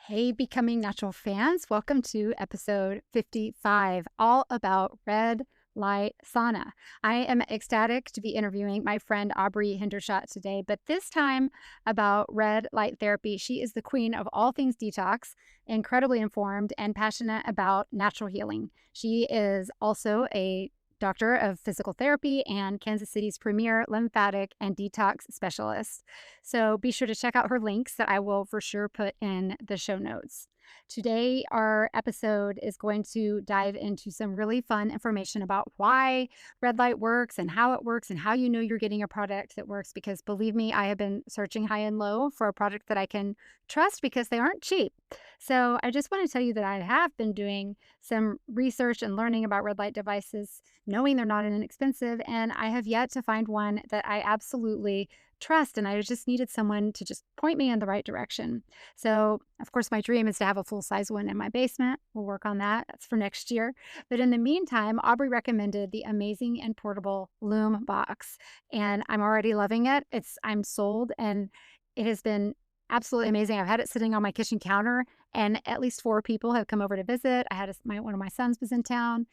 Hey, Becoming Natural fans, welcome to episode 55, all about red light sauna. I am ecstatic to be interviewing my friend Aubree Hendershot today, but this time about red light therapy. She is the queen of all things detox, incredibly informed, and passionate about natural healing. She is also a doctor of physical therapy and Kansas City's premier lymphatic and detox specialist. So be sure to check out her links that I will for sure put in the show notes. Today, our episode is going to dive into some really fun information about why red light works and how you know you're getting a product that works. Because believe me, I have been searching high and low for a product that I can trust because they aren't cheap. So I just want to tell you that I have been doing some research and learning about red light devices, knowing they're not inexpensive, and I have yet to find one that I absolutely trust, and I just needed someone to just point me in the right direction. So, of course, my dream is to have a full-size one in my basement. We'll work on that. That's for next year. But in the meantime, Aubree recommended the amazing and portable Loom box, and I'm already loving it. I'm sold, and it has been absolutely amazing. I've had it sitting on my kitchen counter, and at least 4 people have come over to visit. One of my sons was in town.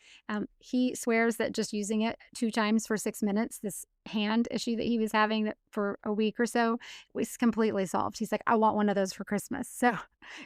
He swears that just using it 2 times for 6 minutes, this hand issue that he was having that for a week or so, was completely solved. He's like, I want one of those for Christmas. So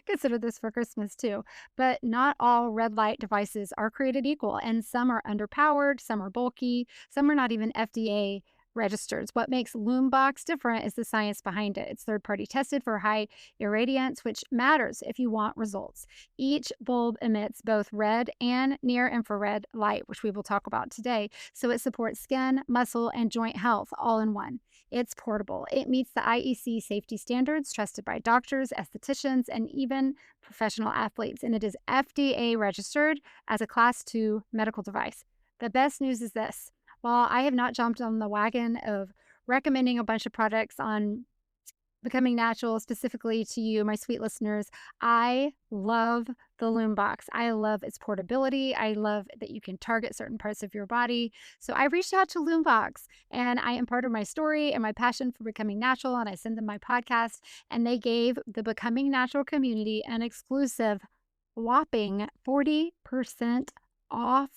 consider this for Christmas too. But not all red light devices are created equal, and some are underpowered, some are bulky, some are not even FDA registered. What makes Loombox different is the science behind it. It's third-party tested for high irradiance, which matters if you want results. Each bulb emits both red and near infrared light, which we will talk about today. So it supports skin, muscle, and joint health all in one. It's portable. It meets the IEC safety standards trusted by doctors, estheticians, and even professional athletes. And it is FDA registered as a Class 2 medical device. The best news is this. While I have not jumped on the wagon of recommending a bunch of products on Becoming Natural specifically to you, my sweet listeners, I love the Loom box. I love its portability. I love that you can target certain parts of your body. So I reached out to Loombox, and I imparted my story and my passion for becoming natural, and I sent them my podcast, and they gave the Becoming Natural community an exclusive whopping 40% off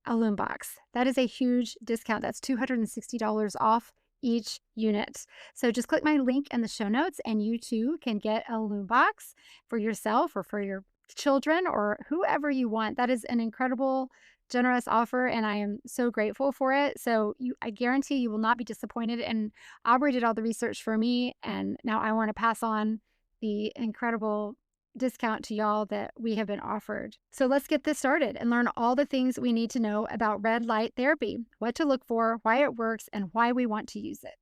a Loom box. That is a huge discount. That's $260 off each unit. So just click my link in the show notes, and you too can get a Loom box for yourself or for your children or whoever you want. That is an incredible, generous offer, and I am so grateful for it. So I guarantee you will not be disappointed. And Aubree did all the research for me, and now I want to pass on the incredible discount to y'all that we have been offered. So let's get this started and learn all the things we need to know about red light therapy, what to look for, why it works, and why we want to use it.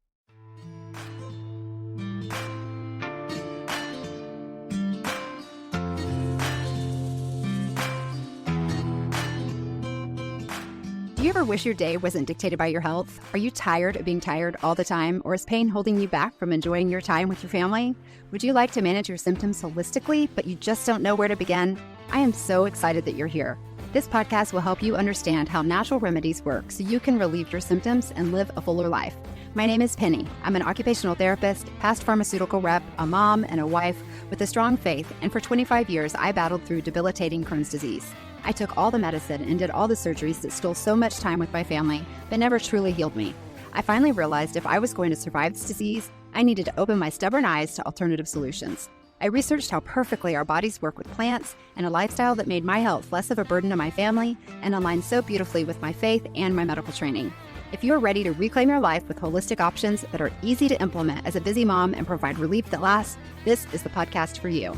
Do you ever wish your day wasn't dictated by your health? Are you tired of being tired all the time, or is pain holding you back from enjoying your time with your family? Would you like to manage your symptoms holistically, but you just don't know where to begin? I am so excited that you're here. This podcast will help you understand how natural remedies work so you can relieve your symptoms and live a fuller life. My name is Penny. I'm an occupational therapist, past pharmaceutical rep, a mom, and a wife with a strong faith, and for 25 years, I battled through debilitating Crohn's disease. I took all the medicine and did all the surgeries that stole so much time with my family, but never truly healed me. I finally realized if I was going to survive this disease, I needed to open my stubborn eyes to alternative solutions. I researched how perfectly our bodies work with plants and a lifestyle that made my health less of a burden to my family and aligned so beautifully with my faith and my medical training. If you're ready to reclaim your life with holistic options that are easy to implement as a busy mom and provide relief that lasts, this is the podcast for you.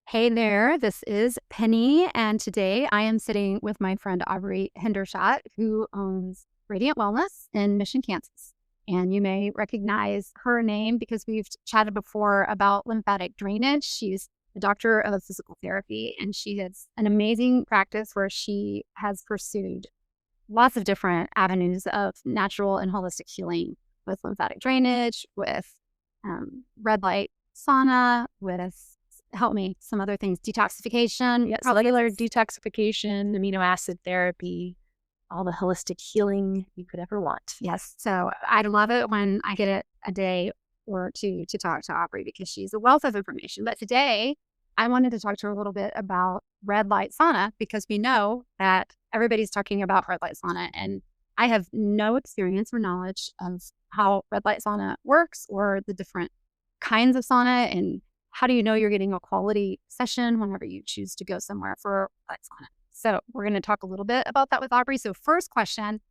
Hey there, this is Penny, and today I am sitting with my friend Aubree Hendershot, who owns Radiant Wellness in Mission, Kansas. And you may recognize her name because we've chatted before about lymphatic drainage. She's a doctor of physical therapy, and she has an amazing practice where she has pursued lots of different avenues of natural and holistic healing with lymphatic drainage, with red light sauna, with some other things, detoxification. Yeah, cellular detoxification, amino acid therapy, all the holistic healing you could ever want. Yes. So I love it when I get a day or to talk to Aubree because she's a wealth of information. But today, I wanted to talk to her a little bit about red light sauna because we know that everybody's talking about red light sauna, and I have no experience or knowledge of how red light sauna works or the different kinds of sauna, and how do you know you're getting a quality session whenever you choose to go somewhere for red light sauna. So we're going to talk a little bit about that with Aubree. So first question,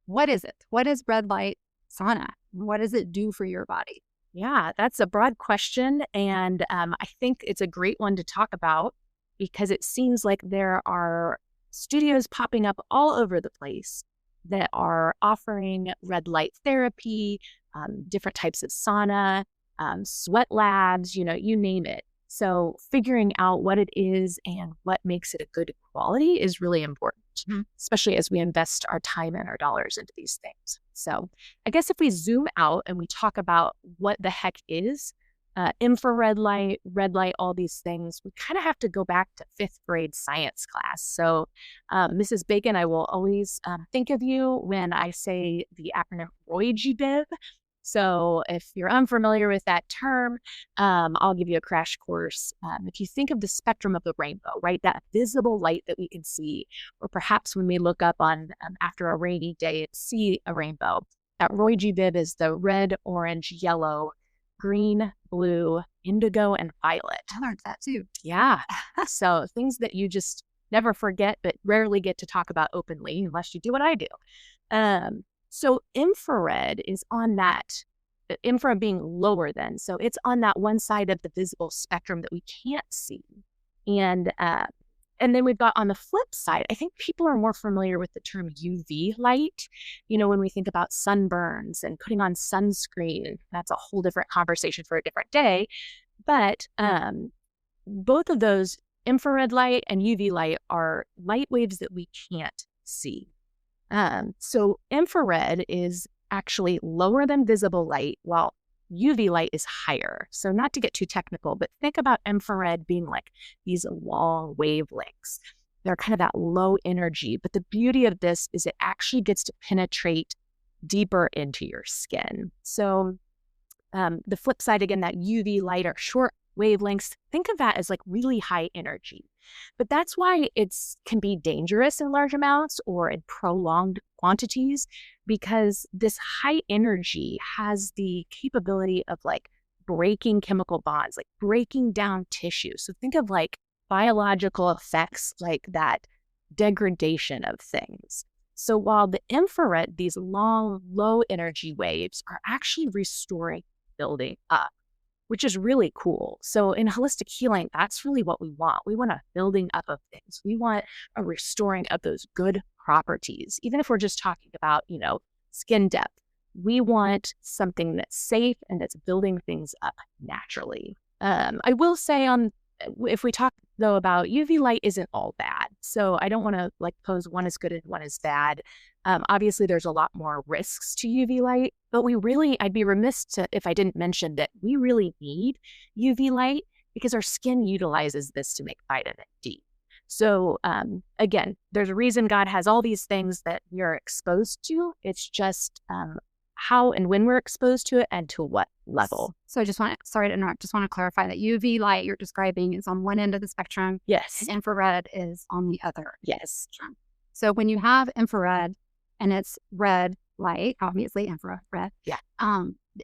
what is it? What is red light sauna? What does it do for your body? Yeah, that's a broad question. And I think it's a great one to talk about because it seems like there are studios popping up all over the place that are offering red light therapy, different types of sauna, sweat labs, you name it. So figuring out what it is and what makes it a good quality is really important, especially as we invest our time and our dollars into these things. So I guess if we zoom out and we talk about what the heck is infrared light, red light, all these things, we kind of have to go back to 5th grade science class. So Mrs. Bacon, I will always think of you when I say the acronym ROIGBIV. So if you're unfamiliar with that term, I'll give you a crash course. If you think of the spectrum of the rainbow, right, that visible light that we can see, or perhaps when we look up on after a rainy day and see a rainbow, that ROIGBIV is the red, orange, yellow, green, blue, indigo, and violet. I learned that too. Yeah. So things that you just never forget, but rarely get to talk about openly unless you do what I do. So infrared is on that, infrared being lower than, so it's on that one side of the visible spectrum that we can't see. And then we've got on the flip side, I think people are more familiar with the term UV light. When we think about sunburns and putting on sunscreen, that's a whole different conversation for a different day. But both of those, infrared light and UV light, are light waves that we can't see. So infrared is actually lower than visible light, while UV light is higher. So not to get too technical, but think about infrared being like these long wavelengths. They're kind of that low energy, but the beauty of this is it actually gets to penetrate deeper into your skin. So the flip side, again, that UV light are short wavelengths. Think of that as like really high energy. But that's why it can be dangerous in large amounts or in prolonged quantities, because this high energy has the capability of like breaking chemical bonds, like breaking down tissue. So think of like biological effects like that degradation of things. So while the infrared, these long, low energy waves, are actually restoring, building up, which is really cool. So in holistic healing, that's really what we want. We want a building up of things. We want a restoring of those good properties. Even if we're just talking about, skin depth, we want something that's safe and that's building things up naturally. I will say if we talk though about UV light isn't all bad. So I don't want to like pose one is good and one is bad. Obviously there's a lot more risks to UV light, but I'd be remiss if I didn't mention that we really need UV light because our skin utilizes this to make vitamin D. So again, there's a reason God has all these things that you're exposed to. It's just how and when we're exposed to it and to what level. So I sorry to interrupt, just want to clarify that UV light you're describing is on one end of the spectrum. Yes. And infrared is on the other. Yes. So when you have infrared and it's red light, obviously infrared. Yeah.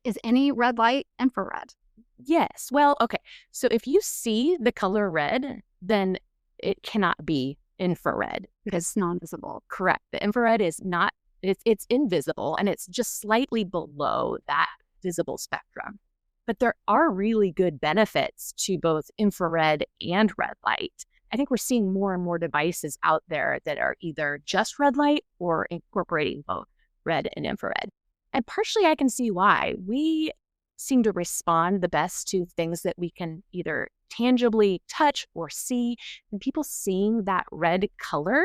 Is any red light infrared? Yes. Well, okay. So if you see the color red, then it cannot be infrared because it's non-visible. Correct. The infrared is not. It's invisible and it's just slightly below that visible spectrum. But there are really good benefits to both infrared and red light. I think we're seeing more and more devices out there that are either just red light or incorporating both red and infrared. And partially I can see why. We seem to respond the best to things that we can either tangibly touch or see. And people seeing that red color,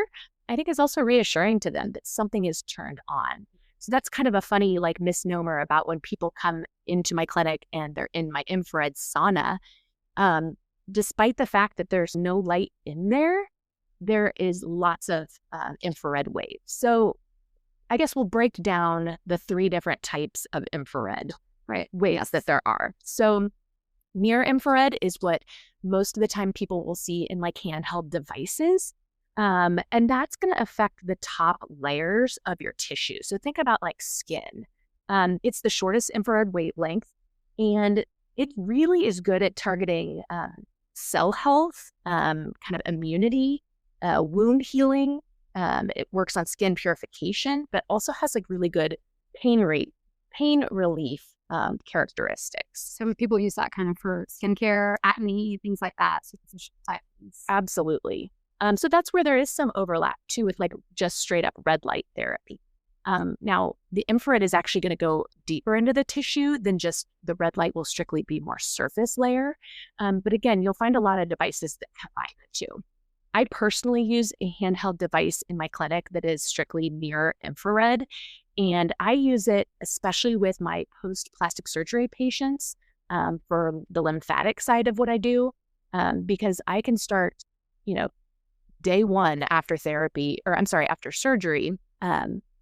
I think is also reassuring to them that something is turned on. So that's kind of a funny like misnomer about when people come into my clinic and they're in my infrared sauna. Despite the fact that there's no light in there, there is lots of infrared waves. So I guess we'll break down the 3 different types of infrared. ways that there are. So near infrared is what most of the time people will see in like handheld devices. And that's going to affect the top layers of your tissue. So think about like skin. It's the shortest infrared wavelength, and it really is good at targeting cell health, kind of immunity, wound healing. It works on skin purification, but also has like really good pain relief characteristics. So people use that kind of for skincare, acne, things like that. Superficial type things. Absolutely. So that's where there is some overlap too with like just straight up red light therapy. Now, the infrared is actually going to go deeper into the tissue than just the red light will strictly be more surface layer. But again, you'll find a lot of devices that combine the two. I personally use a handheld device in my clinic that is strictly near infrared. And I use it especially with my post-plastic surgery patients for the lymphatic side of what I do, because I can start, day one after after surgery,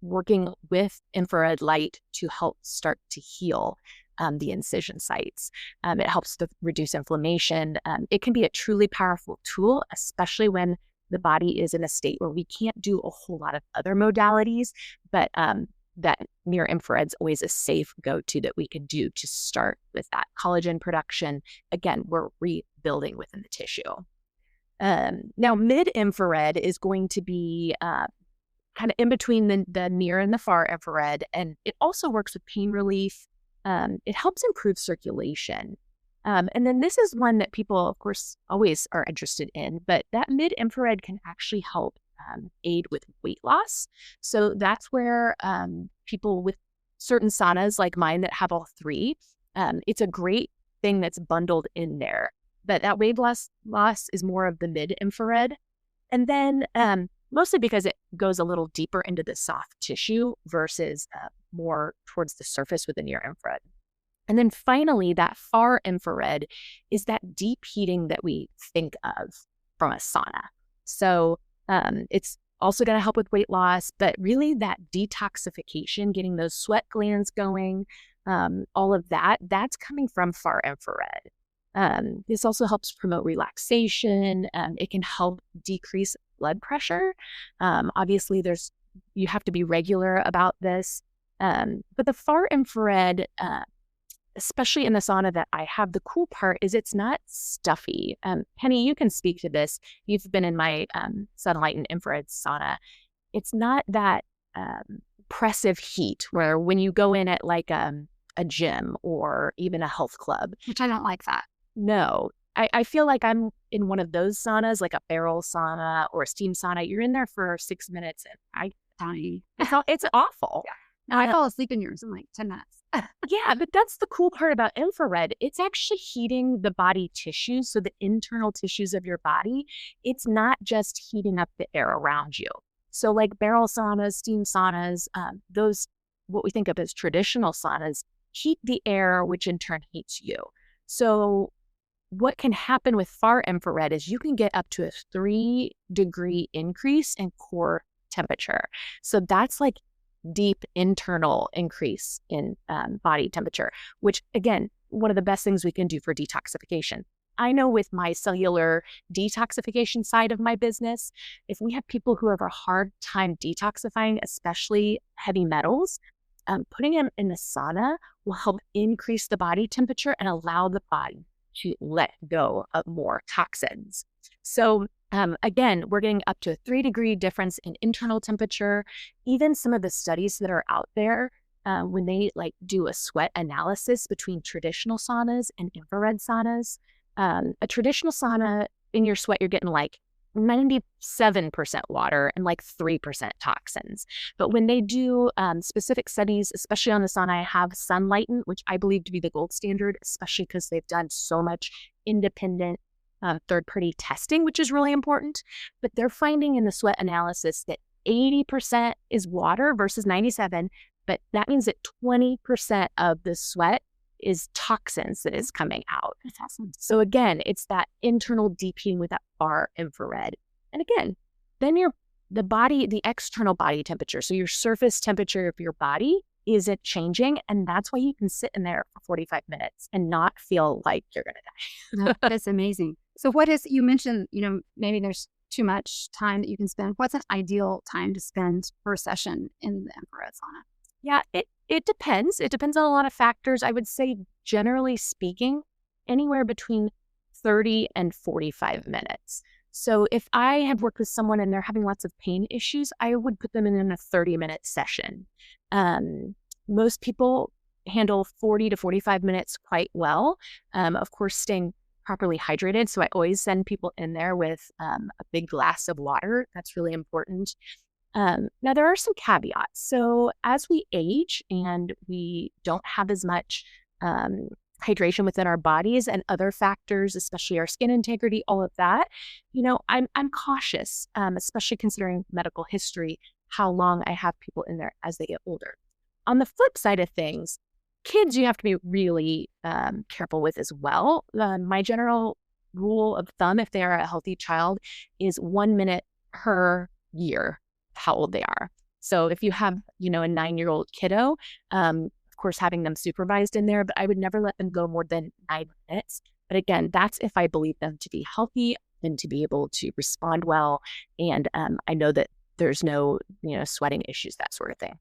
working with infrared light to help start to heal the incision sites. It helps to reduce inflammation. It can be a truly powerful tool, especially when the body is in a state where we can't do a whole lot of other modalities, but that near infrared's always a safe go-to that we can do to start with that collagen production. Again, we're rebuilding within the tissue. Now, mid-infrared is going to be kind of in between the near and the far infrared, and it also works with pain relief. It helps improve circulation. And then this is one that people, of course, always are interested in, but that mid-infrared can actually help aid with weight loss. So that's where people with certain saunas like mine that have all three, it's a great thing that's bundled in there. But that weight loss is more of the mid-infrared. And then mostly because it goes a little deeper into the soft tissue versus more towards the surface with the near infrared. And then finally, that far infrared is that deep heating that we think of from a sauna. So it's also going to help with weight loss, but really that detoxification, getting those sweat glands going, all of that's coming from far infrared. This also helps promote relaxation. It can help decrease blood pressure. Obviously, you have to be regular about this. But the far infrared, especially in the sauna that I have, the cool part is it's not stuffy. Penny, you can speak to this. You've been in my sunlight and infrared sauna. It's not that oppressive heat where when you go in at like a gym or even a health club. Which I don't like that. No, I feel like I'm in one of those saunas, like a barrel sauna or a steam sauna. You're in there for 6 minutes and it's awful. Yeah. Now I fall asleep in yours in like 10 minutes. Yeah, but that's the cool part about infrared. It's actually heating the body tissues, so the internal tissues of your body. It's not just heating up the air around you. So like barrel saunas, steam saunas, those, what we think of as traditional saunas, heat the air, which in turn heats you. So what can happen with far infrared is you can get up to a 3-degree increase in core temperature. So that's like deep internal increase in body temperature, which again, one of the best things we can do for detoxification. I know with my cellular detoxification side of my business, if we have people who have a hard time detoxifying, especially heavy metals, putting them in a sauna will help increase the body temperature and allow the body to let go of more toxins. So again, we're getting up to a 3-degree difference in internal temperature. Even some of the studies that are out there, when they like do a sweat analysis between traditional saunas and infrared saunas, a traditional sauna, in your sweat, you're getting like 97% water and like 3% toxins. But when they do specific studies, especially on the sauna, I have Sunlighten, which I believe to be the gold standard, especially because they've done so much independent third-party testing, which is really important. But they're finding in the sweat analysis that 80% is water versus 97%, but that means that 20% of the sweat is toxins that is coming out. That's awesome. So again, it's that internal deep heating with that far infrared. And again, then the external body temperature, so your surface temperature of your body isn't changing. And that's why you can sit in there for 45 minutes and not feel like you're going to die. No, that's amazing. So what is, you mentioned, maybe there's too much time that you can spend. What's an ideal time to spend per session in the infrared sauna? Yeah, it depends. It depends on a lot of factors. I would say, generally speaking, anywhere between 30 and 45 minutes. So if I have worked with someone and they're having lots of pain issues, I would put them in a 30-minute session. Most people handle 40 to 45 minutes quite well. Of course, staying properly hydrated. So I always send people in there with a big glass of water. That's really important. Now, there are some caveats. So as we age and we don't have as much hydration within our bodies and other factors, especially our skin integrity, all of that, I'm cautious, especially considering medical history, how long I have people in there as they get older. On the flip side of things, kids, you have to be really careful with as well. My general rule of thumb, if they are a healthy child, is 1 minute per year, how old they are. So if you have, a 9-year-old kiddo, of course, having them supervised in there, but I would never let them go more than 9 minutes. But again, that's if I believe them to be healthy and to be able to respond well. And I know that there's no, sweating issues, that sort of thing.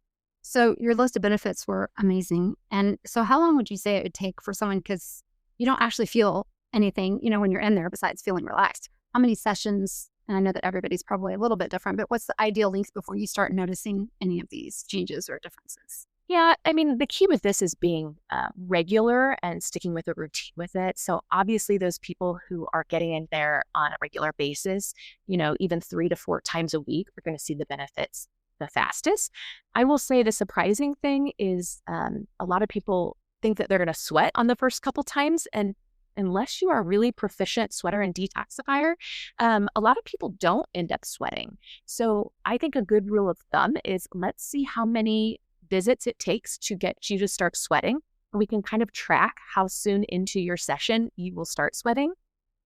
So your list of benefits were amazing. And so how long would you say it would take for someone, because you don't actually feel anything, when you're in there besides feeling relaxed? How many sessions? And I know that everybody's probably a little bit different, but what's the ideal length before you start noticing any of these changes or differences? Yeah, I mean, the key with this is being regular and sticking with a routine with it. So obviously those people who are getting in there on a regular basis, even 3 to 4 times a week, are going to see the benefits the fastest. I will say the surprising thing is a lot of people think that they're going to sweat on the first couple times. And unless you are a really proficient sweater and detoxifier, a lot of people don't end up sweating. So I think a good rule of thumb is, let's see how many visits it takes to get you to start sweating. We can kind of track how soon into your session you will start sweating.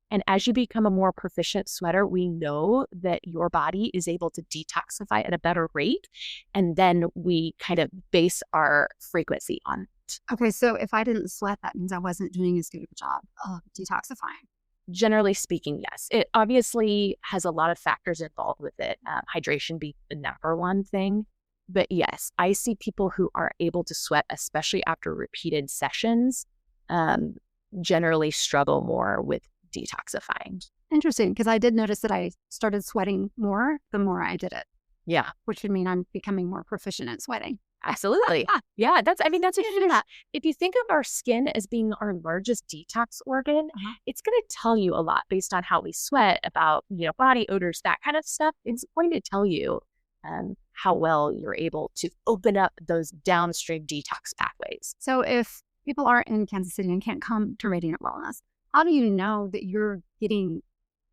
And as you become a more proficient sweater, we know that your body is able to detoxify at a better rate. And then we kind of base our frequency on it. Okay, so if I didn't sweat, that means I wasn't doing as good of a job of detoxifying. Generally speaking, yes. It obviously has a lot of factors involved with it. Hydration being the number one thing. But yes, I see people who are able to sweat, especially after repeated sessions, generally struggle more with detoxifying. Interesting, because I did notice that I started sweating more the more I did it. Yeah. Which would mean I'm becoming more proficient at sweating. Absolutely. Yeah, that's a huge, if you think of our skin as being our largest detox organ, it's going to tell you a lot based on how we sweat about, body odors, that kind of stuff. It's going to tell you how well you're able to open up those downstream detox pathways. So if people aren't in Kansas City and can't come to Radiant Wellness, how do you know that you're getting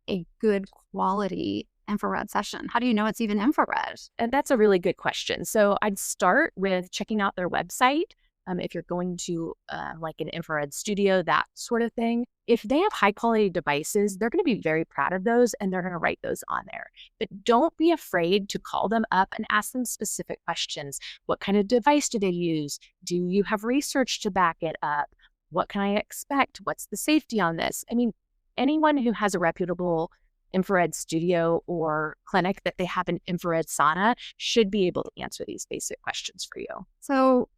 a good quality infrared session? How do you know it's even infrared? And that's a really good question. So I'd start with checking out their website. If you're going to like an infrared studio, that sort of thing. If they have high quality devices, they're going to be very proud of those and they're going to write those on there. But don't be afraid to call them up and ask them specific questions. What kind of device do they use? Do you have research to back it up? What can I expect? What's the safety on this? I mean, anyone who has a reputable infrared studio or clinic that they have an infrared sauna should be able to answer these basic questions for you. So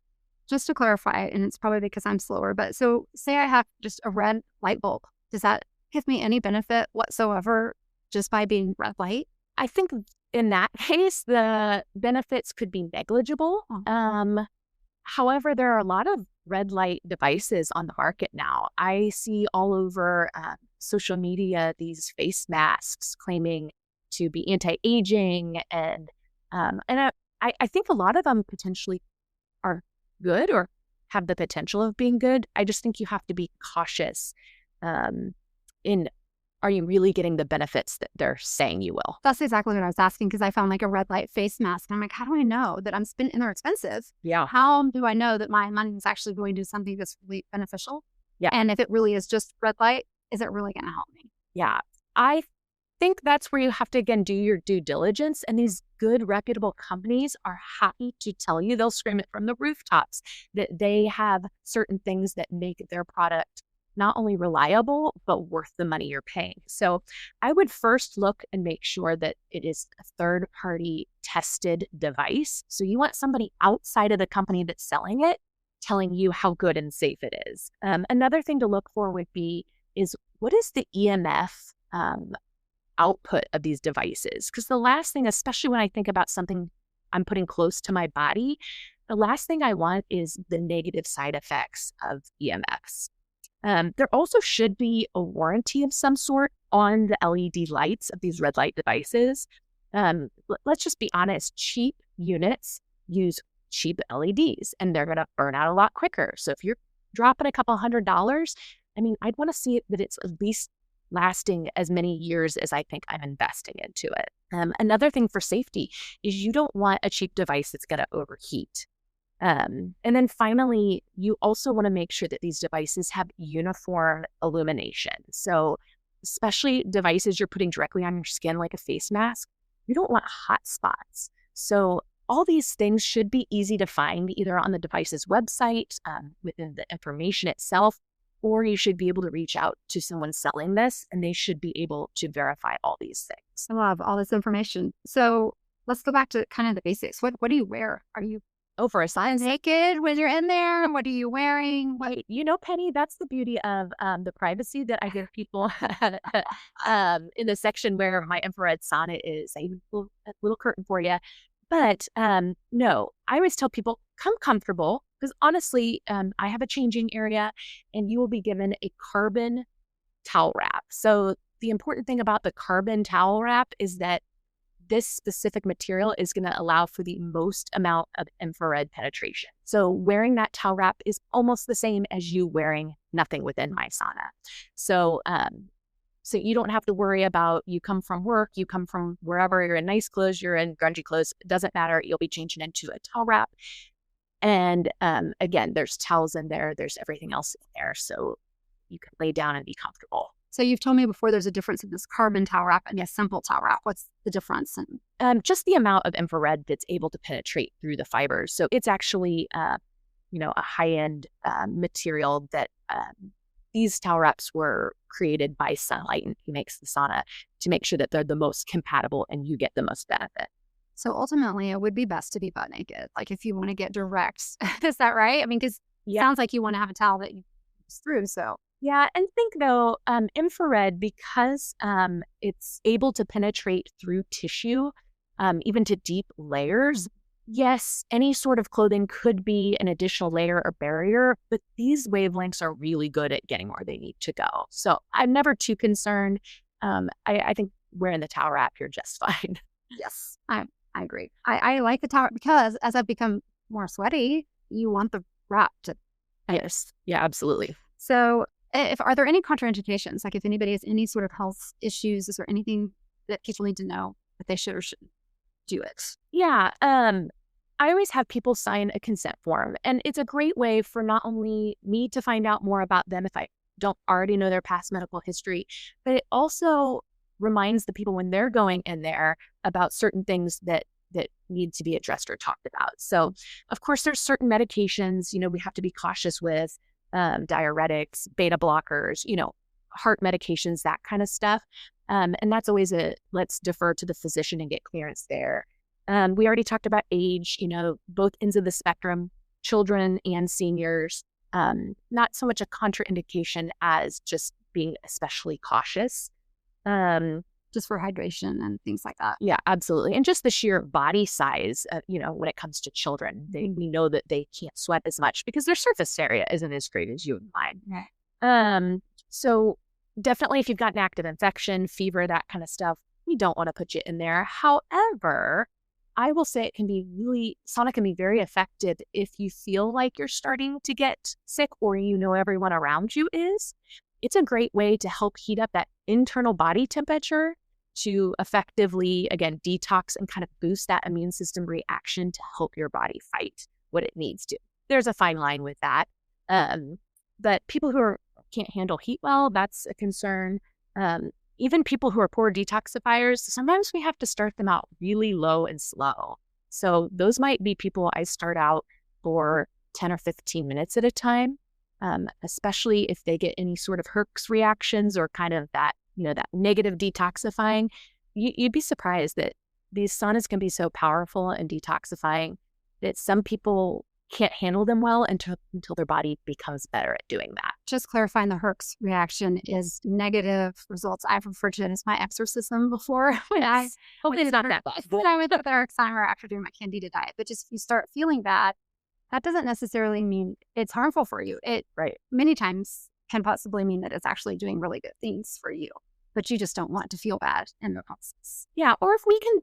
just to clarify, and it's probably because I'm slower, but so say I have just a red light bulb. Does that give me any benefit whatsoever just by being red light? I think in that case, the benefits could be negligible. However, there are a lot of red light devices on the market now. I see all over social media these face masks claiming to be anti-aging, and I think a lot of them potentially are good or have the potential of being good. I just think you have to be cautious in, are you really getting the benefits that they're saying you will? That's exactly what I was asking, because I found like a red light face mask. And I'm like, how do I know that I'm spending, and they're expensive? Yeah. How do I know that my money is actually going to do something that's really beneficial? Yeah. And if it really is just red light, is it really going to help me? Yeah. I think that's where you have to, again, do your due diligence. And these good, reputable companies are happy to tell you, they'll scream it from the rooftops, that they have certain things that make their product not only reliable, but worth the money you're paying. So I would first look and make sure that it is a third-party tested device. So you want somebody outside of the company that's selling it telling you how good and safe it is. Another thing to look for would be is what is the EMF output of these devices? Because the last thing, especially when I think about something I'm putting close to my body, the last thing I want is the negative side effects of EMFs. There also should be a warranty of some sort on the LED lights of these red light devices. Let's just be honest, cheap units use cheap LEDs and they're going to burn out a lot quicker. So if you're dropping a couple $100, I mean, I'd want to see that it's at least lasting as many years as I think I'm investing into it. Another thing for safety is you don't want a cheap device that's going to overheat. And then finally, you also want to make sure that these devices have uniform illumination. So especially devices you're putting directly on your skin, like a face mask, you don't want hot spots. So all these things should be easy to find either on the device's website, within the information itself, or you should be able to reach out to someone selling this and they should be able to verify all these things. I love all this information. So let's go back to kind of the basics. What do you wear? Are you For a science naked when you're in there? What are you wearing? Penny, that's the beauty of the privacy that I give people in the section where my infrared sauna is. I have a little curtain for you. But no, I always tell people, come comfortable, because honestly, I have a changing area and you will be given a carbon towel wrap. So the important thing about the carbon towel wrap is that this specific material is going to allow for the most amount of infrared penetration. So wearing that towel wrap is almost the same as you wearing nothing within my sauna. So so you don't have to worry about, you come from work, you come from wherever, you're in nice clothes, you're in grungy clothes, it doesn't matter. You'll be changing into a towel wrap. And again, there's towels in there, there's everything else in there. So you can lay down and be comfortable. So you've told me before there's a difference in this carbon towel wrap and a simple towel wrap. What's the difference? Just the amount of infrared that's able to penetrate through the fibers. So it's actually, a high-end material that these towel wraps were created by Sunlight, and he makes the sauna to make sure that they're the most compatible and you get the most benefit. So ultimately, it would be best to be butt naked. Like if you want to get direct, is that right? I mean, because it sounds like you want to have a towel that you use through. So yeah, and think though, infrared, because it's able to penetrate through tissue, even to deep layers. Yes, any sort of clothing could be an additional layer or barrier, but these wavelengths are really good at getting where they need to go. So I'm never too concerned. I think wearing the towel wrap, you're just fine. Yes, I agree. I like the towel because as I've become more sweaty, you want the wrap to. Yes. Yeah, absolutely. So are there any contraindications? Like if anybody has any sort of health issues, is there anything that people need to know that they should or shouldn't do it? Yeah. I always have people sign a consent form, and it's a great way for not only me to find out more about them if I don't already know their past medical history, but it also reminds the people when they're going in there about certain things that need to be addressed or talked about. So of course there's certain medications, we have to be cautious with, diuretics, beta blockers, heart medications, that kind of stuff. And that's always let's defer to the physician and get clearance there. We already talked about age, both ends of the spectrum, children and seniors. Not so much a contraindication as just being especially cautious. Just for hydration and things like that. Yeah, absolutely. And just the sheer body size, when it comes to children, we know that they can't sweat as much because their surface area isn't as great as you and mine. Right. So definitely if you've got an active infection, fever, that kind of stuff, we don't want to put you in there. However, I will say sauna can be very effective if you feel like you're starting to get sick or everyone around you is. It's a great way to help heat up that internal body temperature to effectively, again, detox and kind of boost that immune system reaction to help your body fight what it needs to. There's a fine line with that. But people who can't handle heat well, that's a concern. even people who are poor detoxifiers, sometimes we have to start them out really low and slow. So those might be people I start out for 10 or 15 minutes at a time, especially if they get any sort of Herx reactions or kind of that, that negative detoxifying. You'd be surprised that these saunas can be so powerful and detoxifying that some people can't handle them well until their body becomes better at doing that. Just clarifying, the Herx reaction is negative results. I've referred to it as my exorcism before. Hopefully it's not that bad. When I went to the Herxheimer after doing my Candida diet. But just if you start feeling bad, that doesn't necessarily mean it's harmful for you. It many times can possibly mean that it's actually doing really good things for you, but you just don't want to feel bad in the process. Yeah, or if we can,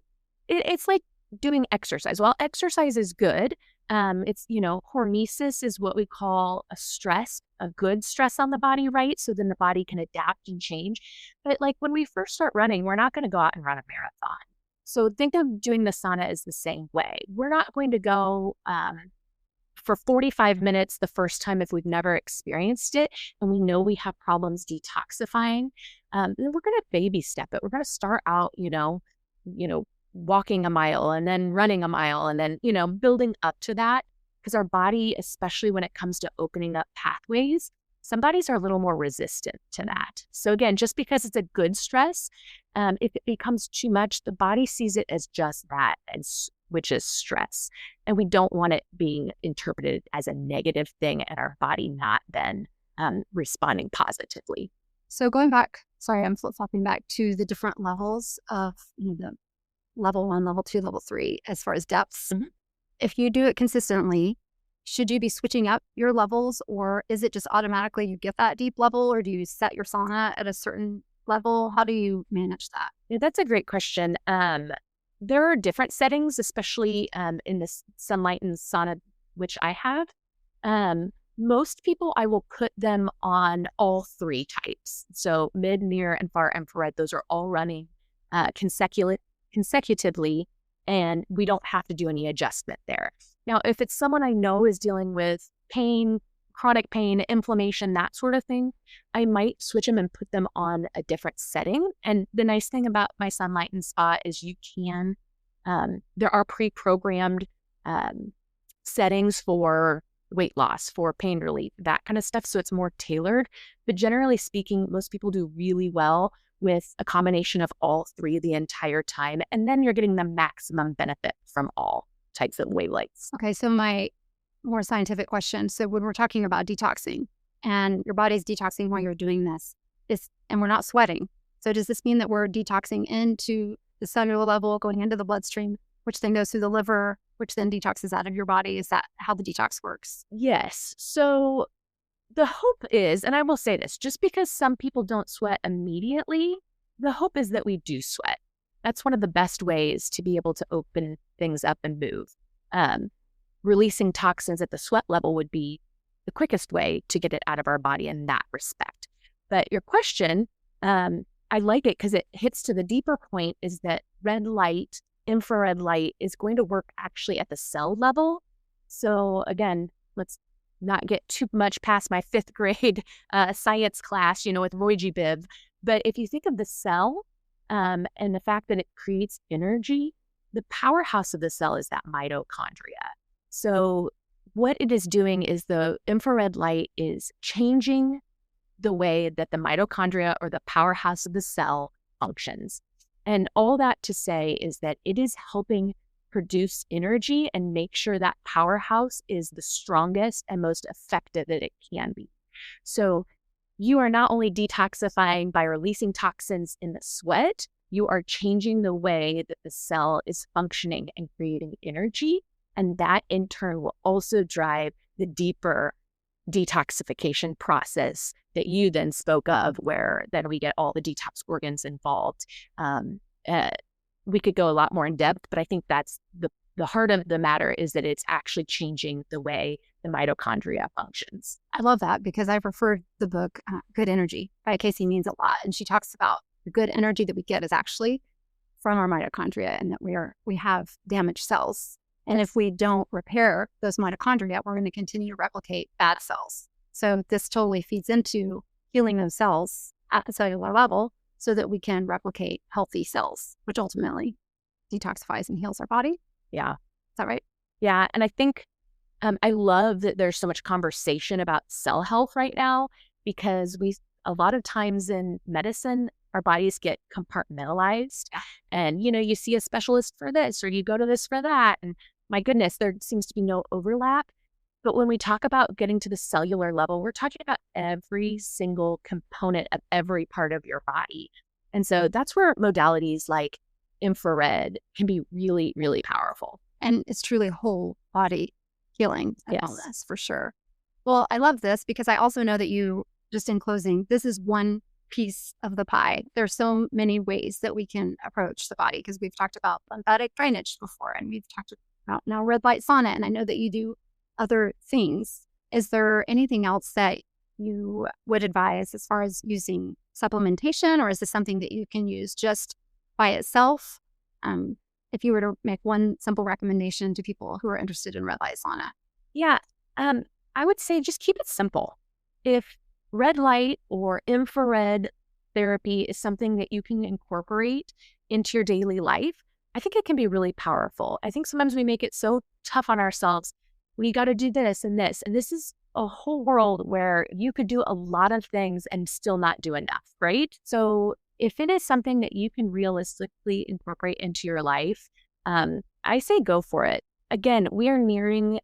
it's like doing exercise. Well, exercise is good. It's, hormesis is what we call a good stress on the body, right? So then the body can adapt and change. But like when we first start running, we're not going to go out and run a marathon. So think of doing the sauna as the same way. We're not going to go for 45 minutes the first time if we've never experienced it and we know we have problems detoxifying. Then we're going to baby step it. We're going to start out, walking a mile and then running a mile and then, building up to that, because our body, especially when it comes to opening up pathways, some bodies are a little more resistant to that. So again, just because it's a good stress, if it becomes too much, the body sees it as just that, which is stress. And we don't want it being interpreted as a negative thing and our body not then responding positively. So going back, sorry, I'm flip-flopping back to the different levels of the level 1, level 2, level 3, as far as depths. Mm-hmm. If you do it consistently, should you be switching up your levels, or is it just automatically you get that deep level, or do you set your sauna at a certain level? How do you manage that? Yeah, that's a great question. There are different settings, especially in the sunlight and sauna, which I have. Most people, I will put them on all 3 types. So mid, near, and far infrared, those are all running consecutively, and we don't have to do any adjustment there. Now, if it's someone I know is dealing with pain, chronic pain, inflammation, that sort of thing, I might switch them and put them on a different setting. And the nice thing about my sunlight and spa is you can, there are pre-programmed settings for weight loss, for pain relief, that kind of stuff. So it's more tailored. But generally speaking, most people do really well with a combination of all 3 the entire time. And then you're getting the maximum benefit from all types of wavelengths. Okay, so my more scientific question. So when we're talking about detoxing and your body's detoxing while you're doing this, and we're not sweating. So does this mean that we're detoxing into the cellular level, going into the bloodstream, which then goes through the liver, which then detoxes out of your body? Is that how the detox works? Yes. So the hope is, and I will say this, just because some people don't sweat immediately, the hope is that we do sweat. That's one of the best ways to be able to open things up and move. Releasing toxins at the sweat level would be the quickest way to get it out of our body in that respect. But your question, I like it because it hits to the deeper point, is that red light, infrared light is going to work actually at the cell level. So again, let's not get too much past my 5th grade science class, with Roy G. Biv. But if you think of the cell and the fact that it creates energy, the powerhouse of the cell is that mitochondria. So what it is doing is the infrared light is changing the way that the mitochondria, or the powerhouse of the cell, functions. And all that to say is that it is helping produce energy and make sure that powerhouse is the strongest and most effective that it can be. So you are not only detoxifying by releasing toxins in the sweat, you are changing the way that the cell is functioning and creating energy. And that in turn will also drive the deeper detoxification process that you then spoke of, where then we get all the detox organs involved. We could go a lot more in depth, but I think that's the heart of the matter, is that it's actually changing the way the mitochondria functions. I love that, because I've referred the book Good Energy by Casey Means a lot. And she talks about the good energy that we get is actually from our mitochondria, and that we have damaged cells. And if we don't repair those mitochondria, we're going to continue to replicate bad cells. So this totally feeds into healing those cells at the cellular level, so that we can replicate healthy cells, which ultimately detoxifies and heals our body. Yeah. Is that right? Yeah. And I think I love that there's so much conversation about cell health right now, because a lot of times in medicine, our bodies get compartmentalized, and, you see a specialist for this, or you go to this for that. And my goodness, there seems to be no overlap. But when we talk about getting to the cellular level, we're talking about every single component of every part of your body. And so that's where modalities like infrared can be really, really powerful. And it's truly whole body healing and all this, for sure. Well, I love this because I also know that you, just in closing, this is one piece of the pie. There's so many ways that we can approach the body, because we've talked about lymphatic drainage before, and we've talked about now red light sauna, and I know that you do other things. Is there anything else that you would advise as far as using supplementation, or is this something that you can use just by itself? If you were to make one simple recommendation to people who are interested in red light sauna. Yeah, I would say just keep it simple. If red light or infrared therapy is something that you can incorporate into your daily life, I think it can be really powerful. I think sometimes we make it so tough on ourselves. We got to do this and this. And this is a whole world where you could do a lot of things and still not do enough, right? So if it is something that you can realistically incorporate into your life, I say go for it. Again, we are nearing,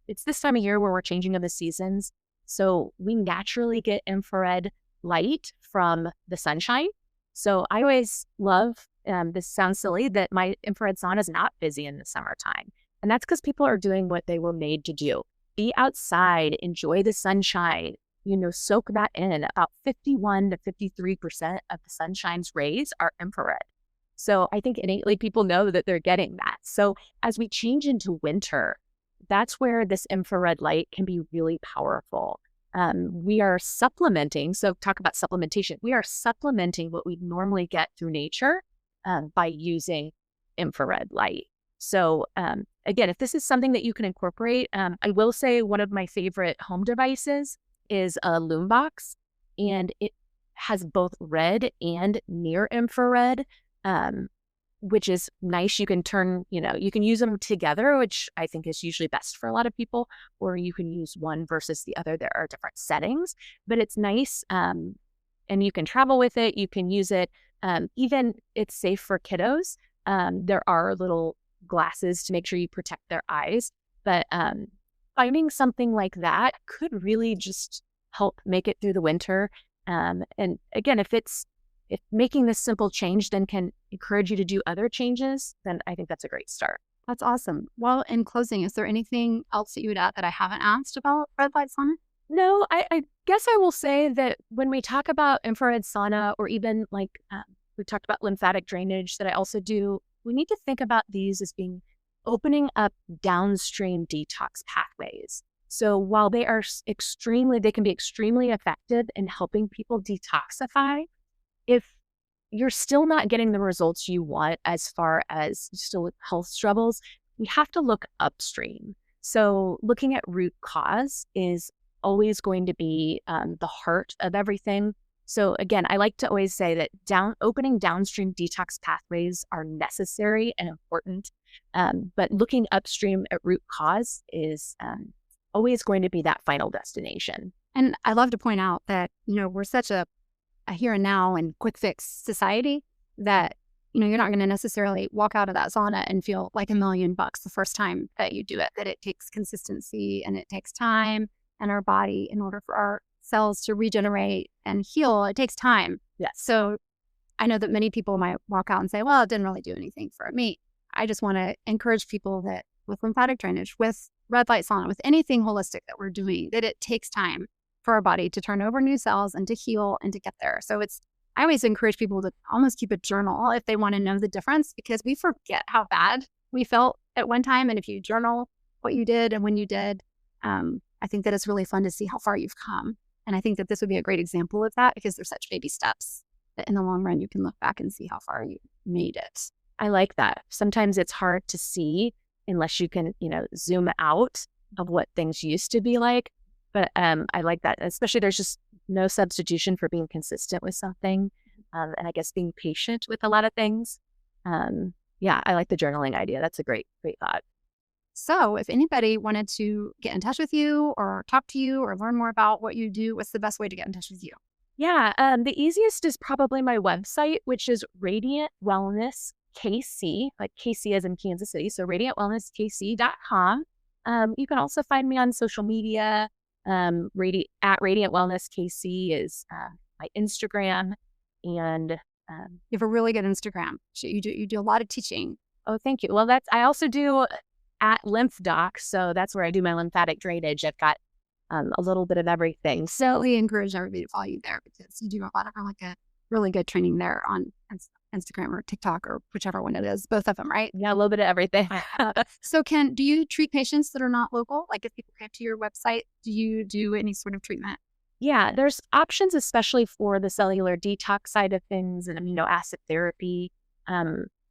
it's this time of year where we're changing of the seasons. So we naturally get infrared light from the sunshine. So I always love, this sounds silly, that my infrared sauna is not busy in the summertime. And that's because people are doing what they were made to do. Be outside, enjoy the sunshine, soak that in. About 51 to 53% of the sunshine's rays are infrared. So I think innately people know that they're getting that. So as we change into winter, that's where this infrared light can be really powerful. We are supplementing. So talk about supplementation. We are supplementing what we normally get through nature by using infrared light. So again, if this is something that you can incorporate, I will say one of my favorite home devices is a Loom box, and it has both red and near infrared, which is nice. You can turn, you can use them together, which I think is usually best for a lot of people, or you can use one versus the other. There are different settings, but it's nice. And you can travel with it. You can use it. Even it's safe for kiddos. There are little glasses to make sure you protect their eyes, but finding something like that could really just help make it through the winter. And again, if making this simple change then can encourage you to do other changes, then I think that's a great start. That's awesome. Well, in closing, is there anything else that you would add that I haven't asked about red light sauna? No, I guess I will say that when we talk about infrared sauna, or even like we talked about lymphatic drainage that I also do, we need to think about these as being opening up downstream detox pathways. So while they can be extremely effective in helping people detoxify, if you're still not getting the results you want as far as still with health struggles, we have to look upstream. So looking at root cause is always going to be the heart of everything. So again, I like to always say that opening downstream detox pathways are necessary and important, but looking upstream at root cause is always going to be that final destination. And I love to point out that, we're such a here and now and quick fix society that, you're not going to necessarily walk out of that sauna and feel like $1 million the first time that you do it, that it takes consistency and it takes time, and our body, in order for our cells to regenerate and heal, it takes time. Yes. So I know that many people might walk out and say, well, it didn't really do anything for me. I just want to encourage people that with lymphatic drainage, with red light sauna, with anything holistic that we're doing, that it takes time for our body to turn over new cells and to heal and to get there. So I always encourage people to almost keep a journal if they want to know the difference, because we forget how bad we felt at one time. And if you journal what you did and when you did, I think that it's really fun to see how far you've come. And I think that this would be a great example of that, because there's such baby steps that in the long run, you can look back and see how far you made it. I like that. Sometimes it's hard to see unless you can, zoom out of what things used to be like. But I like that, especially there's just no substitution for being consistent with something. and I guess being patient with a lot of things. Yeah, I like the journaling idea. That's a great thought. So if anybody wanted to get in touch with you or talk to you or learn more about what you do, what's the best way to get in touch with you? Yeah, the easiest is probably my website, which is Radiant Wellness KC, like KC as in Kansas City. So radiantwellnesskc.com. You can also find me on social media. At Radiant Wellness KC is my Instagram. And You have a really good Instagram. You do a lot of teaching. oh, thank you. Well, I also do at Lymph Doc. So that's where I do my lymphatic drainage. I've got a little bit of everything. So we encourage everybody to follow you there because you do a lot of really good training there on Instagram or TikTok or whichever one it is, both of them, right? Yeah, a little bit of everything. So do you treat patients that are not local? Like if people come to your website, do you do any sort of treatment? Yeah, there's options, especially for the cellular detox side of things and amino acid therapy.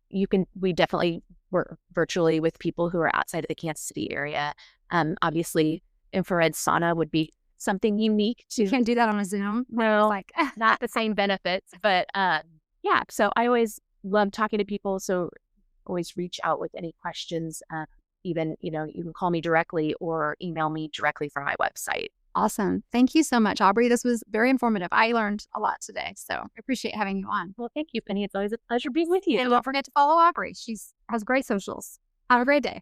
We definitely work virtually with people who are outside of the Kansas City area. Obviously, infrared sauna would be something unique to. You can't do that on a Zoom. No, not the same benefits, but yeah. So I always love talking to people. So always reach out with any questions. Even, you can call me directly or email me directly from my website. Awesome. Thank you so much, Aubree. This was very informative. I learned a lot today, so I appreciate having you on. Well, thank you, Penny. It's always a pleasure being with you. And don't forget to follow Aubree. She has great socials. Have a great day.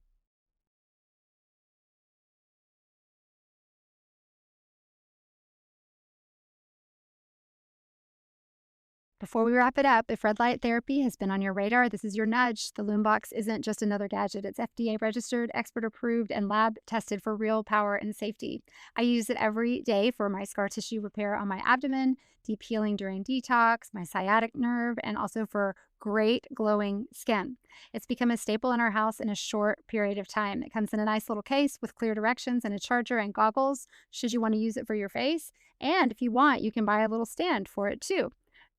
Before we wrap it up, if red light therapy has been on your radar, this is your nudge. The Loombox isn't just another gadget. It's FDA registered, expert approved, and lab tested for real power and safety. I use it every day for my scar tissue repair on my abdomen, deep healing during detox, my sciatic nerve, and also for great glowing skin. It's become a staple in our house in a short period of time. It comes in a nice little case with clear directions and a charger and goggles should you want to use it for your face. And if you want, you can buy a little stand for it too.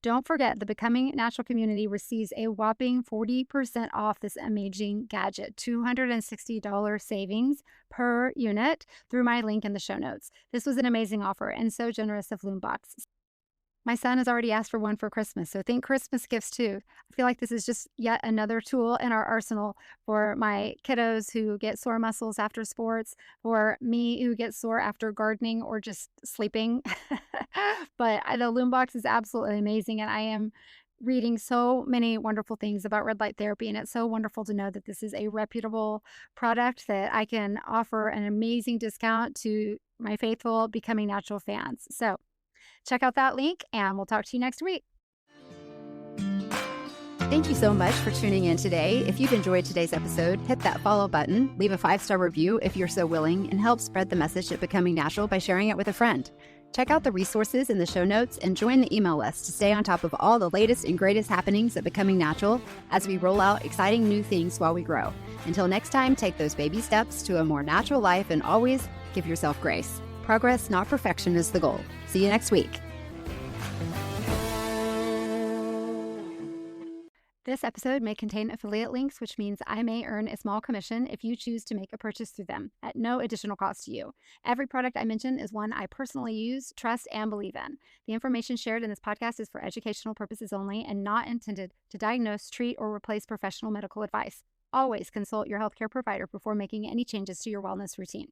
Don't forget, the Becoming Natural community receives a whopping 40% off this amazing gadget, $260 savings per unit through my link in the show notes. This was an amazing offer and so generous of Loombox. My son has already asked for one for Christmas, so think Christmas gifts too. I feel like this is just yet another tool in our arsenal for my kiddos who get sore muscles after sports, or me who gets sore after gardening or just sleeping. But the Loombox is absolutely amazing, and I am reading so many wonderful things about red light therapy, and it's so wonderful to know that this is a reputable product that I can offer an amazing discount to my faithful Becoming Natural fans. So check out that link, and we'll talk to you next week. Thank you so much for tuning in today. If you've enjoyed today's episode, hit that follow button, leave a 5-star review if you're so willing, and help spread the message of Becoming Natural by sharing it with a friend. Check out the resources in the show notes and join the email list to stay on top of all the latest and greatest happenings at Becoming Natural as we roll out exciting new things while we grow. Until next time, take those baby steps to a more natural life and always give yourself grace. Progress, not perfection, is the goal. See you next week. This episode may contain affiliate links, which means I may earn a small commission if you choose to make a purchase through them at no additional cost to you. Every product I mention is one I personally use, trust, and believe in. The information shared in this podcast is for educational purposes only and not intended to diagnose, treat, or replace professional medical advice. Always consult your healthcare provider before making any changes to your wellness routine.